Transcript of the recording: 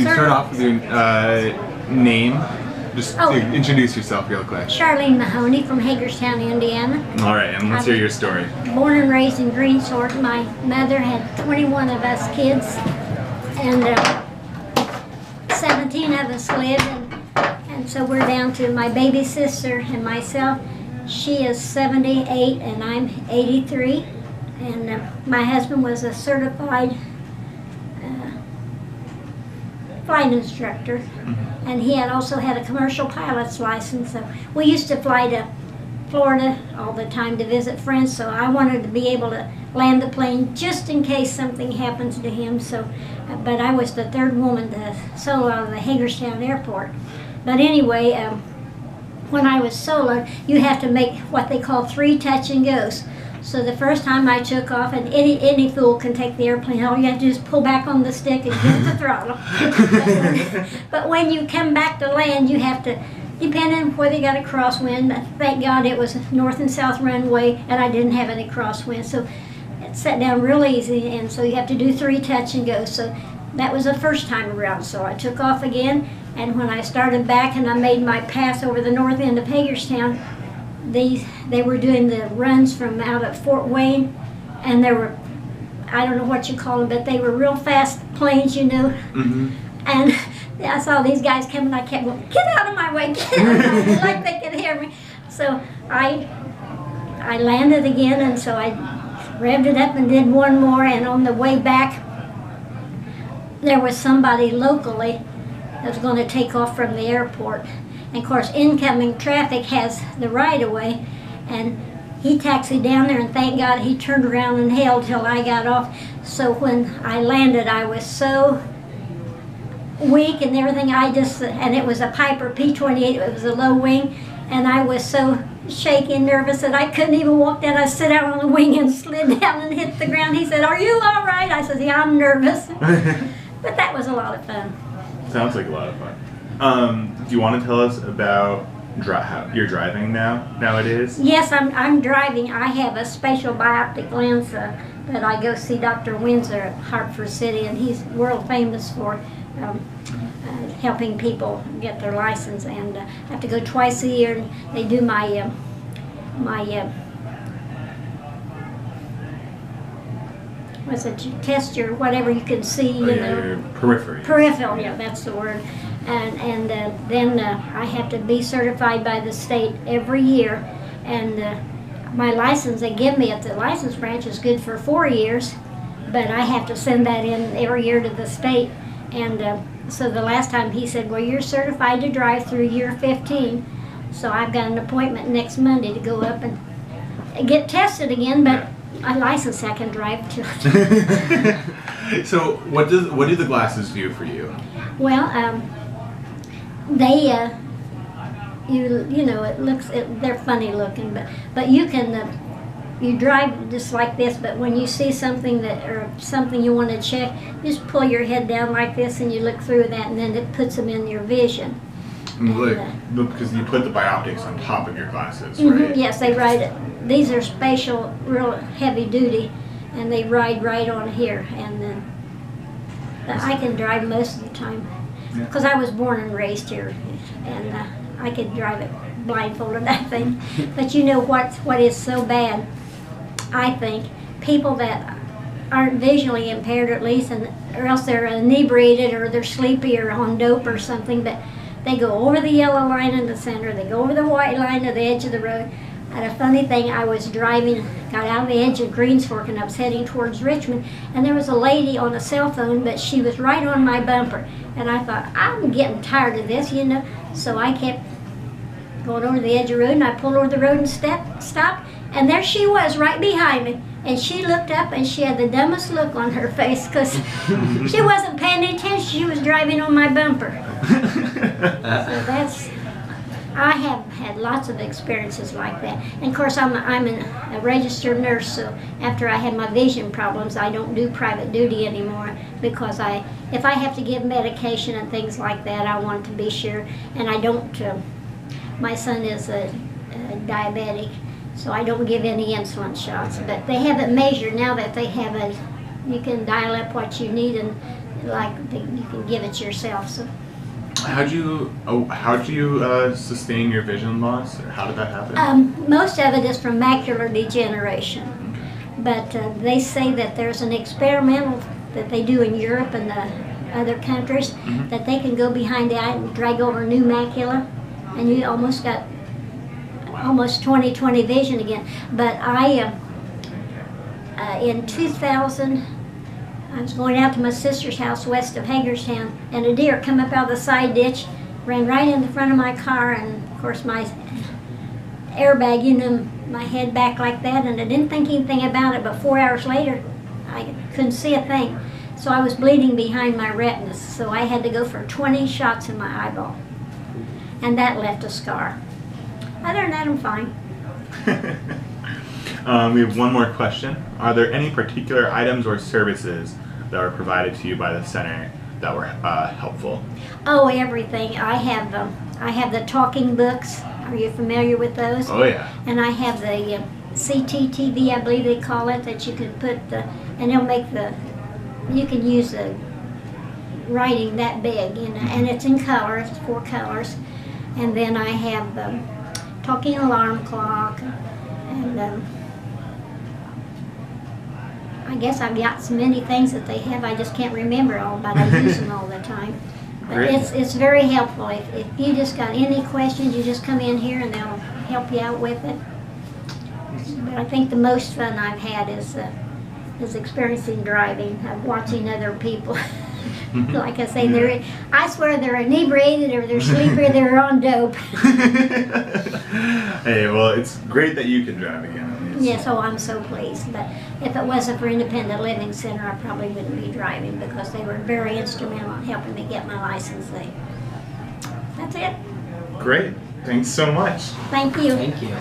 you start off with your name? Just introduce yourself real quick. Scharelene Mahoney from Hagerstown, Indiana. All right, and let's hear your story. Born and raised in Greensward. My mother had 21 of us kids, and 17 of us lived, and so we're down to my baby sister and myself. She is 78 and I'm 83, and my husband was a certified flight instructor, and he also had a commercial pilot's license. So we used to fly to Florida all the time to visit friends, so I wanted to be able to land the plane just in case something happens to him. So, but I was the third woman to solo out of the Hagerstown airport. But anyway, when I was soloed, you have to make what they call 3 touch and goes. So the first time I took off, and any fool can take the airplane, all you have to do is pull back on the stick and give it the throttle. But when you come back to land, you have to, depending on whether you got a crosswind. Thank God it was north and south runway, and I didn't have any crosswind, so it set down real easy. And so you have to do 3 touch and go. So that was the first time around. So I took off again, and when I started back and I made my pass over the north end of Hagerstown, they were doing the runs from out at Fort Wayne, and there were, I don't know what you call them, but they were real fast planes, you know. And I saw these guys coming. I kept going, get out of my way, get out of my way, like they could hear me. So I landed again, and so I revved it up and did one more, and on the way back there was somebody locally that was going to take off from the airport. And of course, incoming traffic has the right-of-way, and he taxied down there, and thank God he turned around and held till I got off. So when I landed, I was so weak and everything, and it was a Piper P-28, it was a low wing, and I was so shaky and nervous that I couldn't even walk down. I sit out on the wing and slid down and hit the ground. He said, "Are you all right?" I said, "Yeah, I'm nervous." But that was a lot of fun. Sounds like a lot of fun. Do you want to tell us about how you're driving nowadays? Yes, I'm driving. I have a spatial bioptic lens that I go see Dr. Windsor at Hartford City, and he's world famous for helping people get their license. And I have to go twice a year, and they do my what's it? You test your whatever you can see. You know, your periphery. Peripheral, yeah, that's the word. And then I have to be certified by the state every year, and my license they give me at the license branch is good for 4 years, but I have to send that in every year to the state. And so the last time he said, "Well, you're certified to drive through year 15, so I've got an appointment next Monday to go up and get tested again, but my license I can drive too." So what do the glasses do for you? Well, they you know, they're funny looking, but you can you drive just like this, but when you see something or something you want to check, just pull your head down like this and you look through that, and then it puts them in your vision. Because you put the bioptics on top of your glasses, right? Yes, they ride. These are spatial, real heavy duty, and they ride right on here, and then I can drive most of the time because I was born and raised here, and I could drive it blindfolded, I think. But you know what is so bad? I think people that aren't visually impaired, at least, or else they're inebriated or they're sleepy or on dope or something, but they go over the yellow line in the center, they go over the white line to the edge of the road. And a funny thing, I was driving, got out of the edge of Greens Fork, and I was heading towards Richmond, and there was a lady on a cell phone, but she was right on my bumper. And I thought, I'm getting tired of this, you know. So I kept going over the edge of the road, and I pulled over the road and stopped, and there she was right behind me. And she looked up, and she had the dumbest look on her face because she wasn't paying attention. She was driving on my bumper. So I have had lots of experiences like that. And of course, I'm a registered nurse, so after I had my vision problems, I don't do private duty anymore because if I have to give medication and things like that, I want to be sure. And I don't, my son is a diabetic, so I don't give any insulin shots. But they have it measured now that they have you can dial up what you need, and you can give it yourself. So How'd you sustain your vision loss? Or how did that happen? most of it is from macular degeneration. But they say that there's an experimental that they do in Europe and the other countries that they can go behind the eye and drag over new macula, and you almost got almost 20/20 vision again. But in 2000, I was going out to my sister's house west of Hagerstown, and a deer come up out of the side ditch, ran right in the front of my car, and of course my airbag, my head back like that, and I didn't think anything about it, but 4 hours later, I couldn't see a thing. So I was bleeding behind my retinas, so I had to go for 20 shots in my eyeball, and that left a scar. Other than that, I'm fine. We have one more question. Are there any particular items or services that were provided to you by the center that were helpful? Oh, everything. I have the talking books. Are you familiar with those? Oh yeah. And I have the CTTV, I believe they call it, that you can put and they'll make you can use the writing that big, and it's in color. It's 4 colors. And then I have the talking alarm clock, and I guess I've got so many things that they have, I just can't remember all, but I use them all the time. But it's very helpful. If you just got any questions, you just come in here and they'll help you out with it. But I think the most fun I've had is experiencing driving, watching other people. Like I say, I swear they're inebriated or they're sleepy or they're on dope. Hey, well, it's great that you can drive again. Yes, I'm so pleased. But if it wasn't for Independent Living Center, I probably wouldn't be driving, because they were very instrumental in helping me get my license. That's it. Great. Thanks so much. Thank you. Thank you.